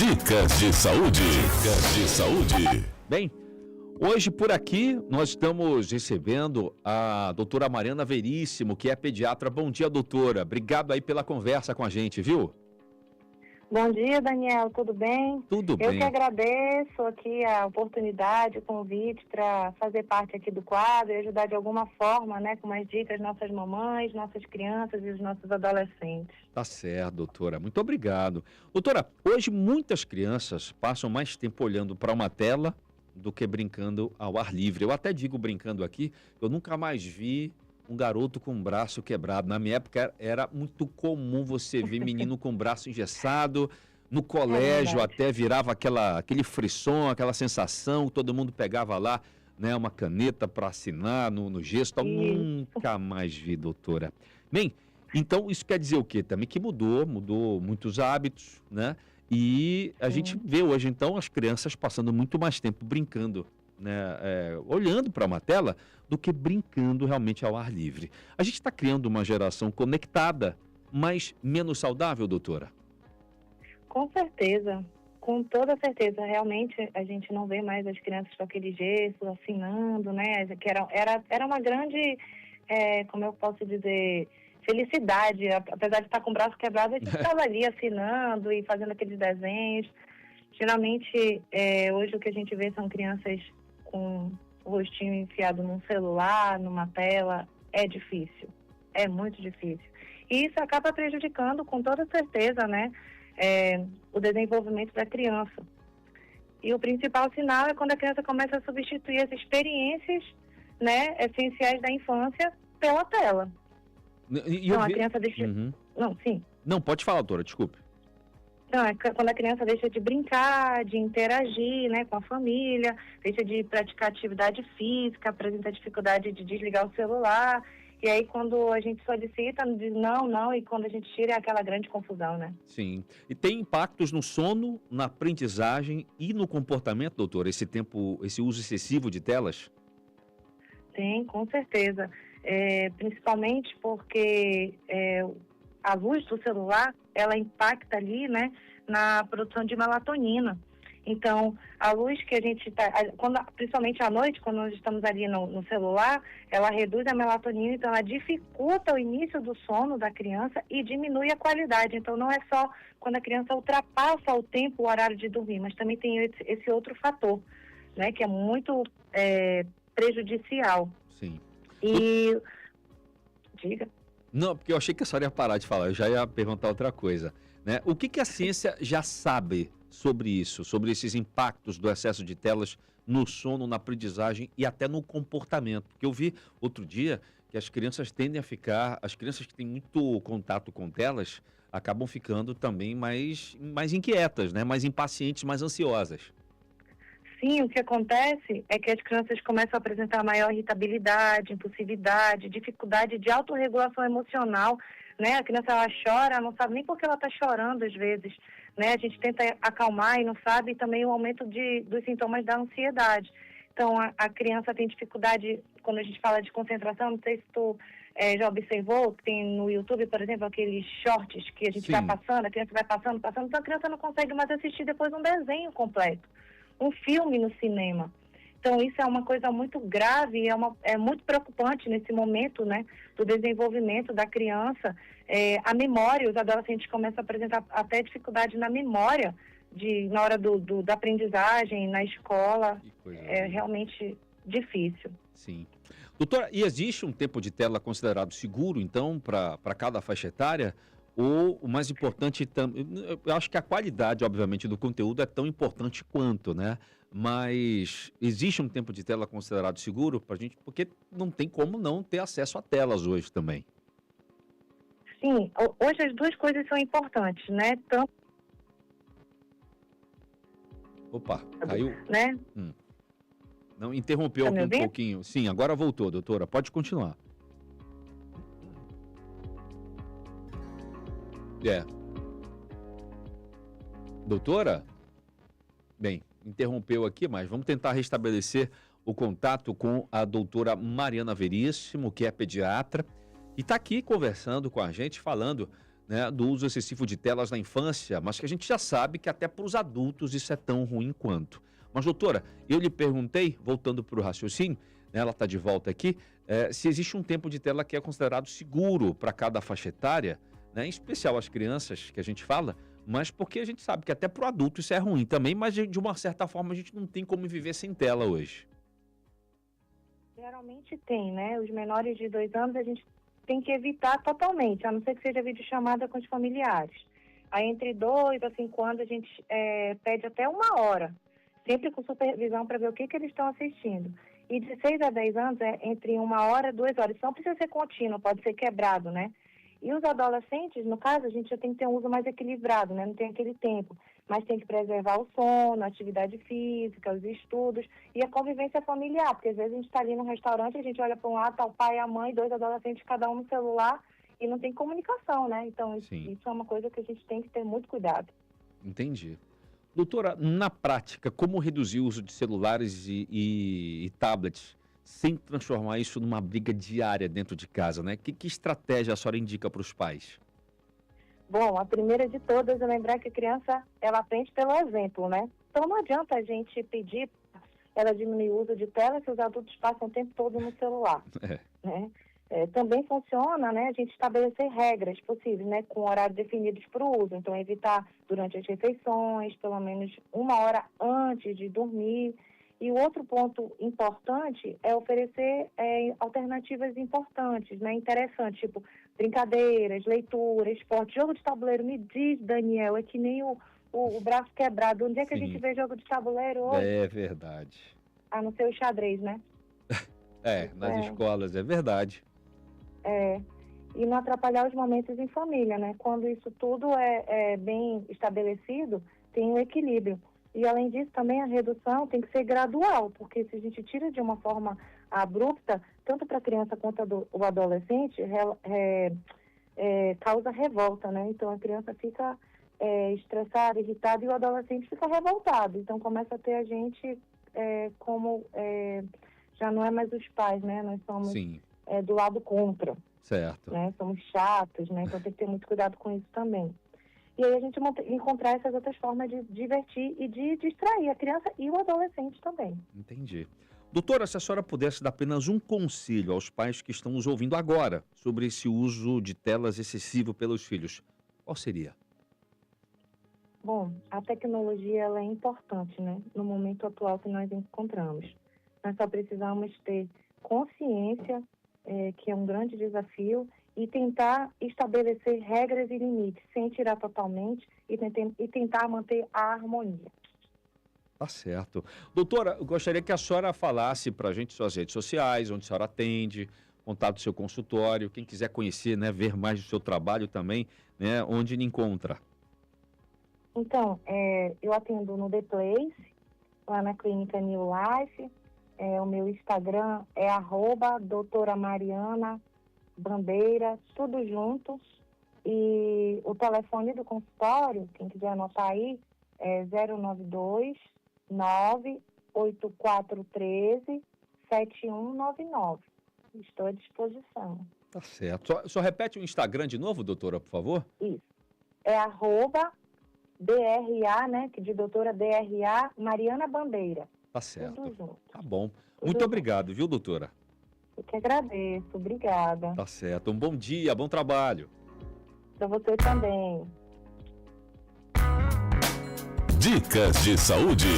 Dicas de saúde. Dicas de saúde. Bem, hoje por aqui nós estamos recebendo a doutora Mariana Veríssimo, que é pediatra. Bom dia, doutora. Obrigado aí pela conversa com a gente, viu? Bom dia, Daniel. Tudo bem? Tudo Eu bem. que agradeço aqui a oportunidade, o convite para fazer parte aqui do quadro e ajudar de alguma forma, né, com as dicas nossas mamães, nossas crianças e os nossos adolescentes. Tá certo, doutora. Muito obrigado. Doutora, hoje muitas crianças passam mais tempo olhando para uma tela do que brincando ao ar livre. Eu até digo brincando aqui, eu nunca mais vi um garoto com o braço quebrado. Na minha época era muito comum você ver menino com o braço engessado. No colégio verdade. até virava aquele frisson, aquela sensação, todo mundo pegava lá, né, uma caneta para assinar no gesso. Tal. Isso. Nunca mais vi, doutora. Bem, então isso quer dizer o quê? Também que mudou muitos hábitos, né? E a gente vê hoje, então, as crianças passando muito mais tempo brincando, né, olhando para uma tela do que brincando realmente ao ar livre. A gente está criando uma geração conectada, mas menos saudável, doutora? Com certeza, com toda certeza. Realmente a gente não vê mais as crianças com aquele gesso, assinando, né? Que era uma grande, como eu posso dizer, felicidade. Apesar de estar com o braço quebrado, a gente estava ali assinando e fazendo aqueles desenhos. Geralmente, hoje o que a gente vê são crianças com o rostinho enfiado num celular, numa tela. É difícil, é muito difícil. E isso acaba prejudicando, com toda certeza, né, o desenvolvimento da criança. E o principal sinal é quando a criança começa a substituir as experiências, né, essenciais da infância pela tela. E Então, a criança deixa... Uhum. Não, sim. Não, pode falar, doutora, desculpe. Então, quando a criança deixa de brincar, de interagir, né, com a família, deixa de praticar atividade física, apresenta dificuldade de desligar o celular. E aí, quando a gente solicita, diz não, e quando a gente tira, é aquela grande confusão, né? Sim. E tem impactos no sono, na aprendizagem e no comportamento, doutora, esse uso excessivo de telas? Tem, com certeza. Principalmente porque a luz do celular, ela impacta ali, né, na produção de melatonina. Então, a luz que a gente está, principalmente à noite, quando nós estamos ali no celular, ela reduz a melatonina, então ela dificulta o início do sono da criança e diminui a qualidade. Então, não é só quando a criança ultrapassa o tempo, o horário de dormir, mas também tem esse outro fator, né, que é muito prejudicial. Sim. E... Diga. Não, porque eu achei que a senhora ia parar de falar, eu já ia perguntar outra coisa, né? O que a ciência já sabe sobre isso, sobre esses impactos do excesso de telas no sono, na aprendizagem e até no comportamento? Porque eu vi outro dia que as crianças tendem a ficar, as crianças que têm muito contato com telas, acabam ficando também mais inquietas, né? Mais impacientes, mais ansiosas. Sim, o que acontece é que as crianças começam a apresentar maior irritabilidade, impulsividade, dificuldade de autorregulação emocional, né? A criança, ela chora, não sabe nem por que ela está chorando às vezes, né? A gente tenta acalmar e não sabe, e também o aumento dos sintomas da ansiedade. Então, a criança tem dificuldade, quando a gente fala de concentração, não sei se tu já observou, que tem no YouTube, por exemplo, aqueles shorts que a gente Sim. vai passando, a criança vai passando, então a criança não consegue mais assistir depois um desenho completo, um filme no cinema. Então, isso é uma coisa muito grave e é muito preocupante nesse momento, né, do desenvolvimento da criança. A memória, os adolescentes começam a apresentar até dificuldade na memória, na hora da aprendizagem, na escola. É realmente difícil. Sim. Doutora, e existe um tempo de tela considerado seguro, então, para cada faixa etária? Ou o mais importante, eu acho que a qualidade, obviamente, do conteúdo é tão importante quanto, né? Mas existe um tempo de tela considerado seguro para a gente, porque não tem como não ter acesso a telas hoje também. Sim, hoje as duas coisas são importantes, né? Opa, caiu. Né? Não, interrompeu Tá me aqui um ouvindo? pouquinho. Sim, agora voltou, doutora. Pode continuar. Doutora? Bem, interrompeu aqui, mas vamos tentar restabelecer o contato com a doutora Mariana Veríssimo, que é pediatra, e está aqui conversando com a gente, falando, né, do uso excessivo de telas na infância, mas que a gente já sabe que até para os adultos isso é tão ruim quanto. Mas, doutora, eu lhe perguntei, voltando para o raciocínio, né, ela está de volta aqui, se existe um tempo de tela que é considerado seguro para cada faixa etária, né, em especial as crianças que a gente fala, mas porque a gente sabe que até para o adulto isso é ruim também, mas de uma certa forma a gente não tem como viver sem tela hoje. Geralmente tem, né? Os menores de 2 anos a gente tem que evitar totalmente, a não ser que seja videochamada com os familiares. Aí entre 2 a 5 anos a gente pede até 1 hora, sempre com supervisão para ver o que eles estão assistindo. E de 6 a 10 anos é entre 1 hora e 2 horas. Isso não precisa ser contínuo, pode ser quebrado, né? E os adolescentes, no caso, a gente já tem que ter um uso mais equilibrado, né? Não tem aquele tempo. Mas tem que preservar o sono, a atividade física, os estudos e a convivência familiar. Porque às vezes a gente está ali no restaurante, a gente olha para um lado, tá o pai e a mãe, 2 adolescentes, cada um no celular, e não tem comunicação, né? Então isso é uma coisa que a gente tem que ter muito cuidado. Entendi. Doutora, na prática, como reduzir o uso de celulares e tablets sem transformar isso numa briga diária dentro de casa, né? Que estratégia a senhora indica para os pais? Bom, a primeira de todas é lembrar que a criança, ela aprende pelo exemplo, né? Então não adianta a gente pedir ela diminuir o uso de tela se os adultos passam o tempo todo no celular, né? Também funciona, né, a gente estabelecer regras possíveis, né, com horários definidos para o uso. Então, evitar durante as refeições, pelo menos 1 hora antes de dormir. E o outro ponto importante é oferecer alternativas importantes, né, interessantes, tipo brincadeiras, leitura, esporte. Jogo de tabuleiro, me diz, Daniel, é que nem o braço quebrado. Onde é que a gente vê jogo de tabuleiro hoje? É verdade. A não ser o xadrez, né? Nas escolas, é verdade. E não atrapalhar os momentos em família, né? Quando isso tudo é bem estabelecido, tem um equilíbrio. E, além disso, também a redução tem que ser gradual, porque se a gente tira de uma forma abrupta, tanto para a criança quanto o adolescente, causa revolta, né? Então, a criança fica estressada, irritada, e o adolescente fica revoltado. Então, começa a ter a gente já não é mais os pais, né? Nós somos do lado contra. Certo. Né? Somos chatos, né? Então tem que ter muito cuidado com isso também. E aí a gente encontrar essas outras formas de divertir e de distrair a criança e o adolescente também. Entendi. Doutora, se a senhora pudesse dar apenas um conselho aos pais que estão nos ouvindo agora sobre esse uso de telas excessivo pelos filhos, qual seria? Bom, a tecnologia ela é importante, né? No momento atual que nós encontramos. Nós só precisamos ter consciência, que é um grande desafio, e tentar estabelecer regras e limites, sem tirar totalmente, e tentar manter a harmonia. Tá certo. Doutora, eu gostaria que a senhora falasse para a gente suas redes sociais, onde a senhora atende, contato do seu consultório, quem quiser conhecer, né, ver mais do seu trabalho também, né, onde ele encontra. Então, eu atendo no The Place, lá na clínica New Life. O meu Instagram é @doutora Mariana Bandeira, tudo junto. E o telefone do consultório, quem quiser anotar aí, é 092 98413 7199. Estou à disposição. Tá certo. Só repete o Instagram de novo, doutora, por favor? Isso. É @DRA, né, que de doutora DRA Mariana Bandeira. Tá certo. Tudo junto. Tá bom. Muito obrigado, viu, doutora? Eu que agradeço. Obrigada. Tá certo. Um bom dia, bom trabalho. Para você também. Dicas de saúde.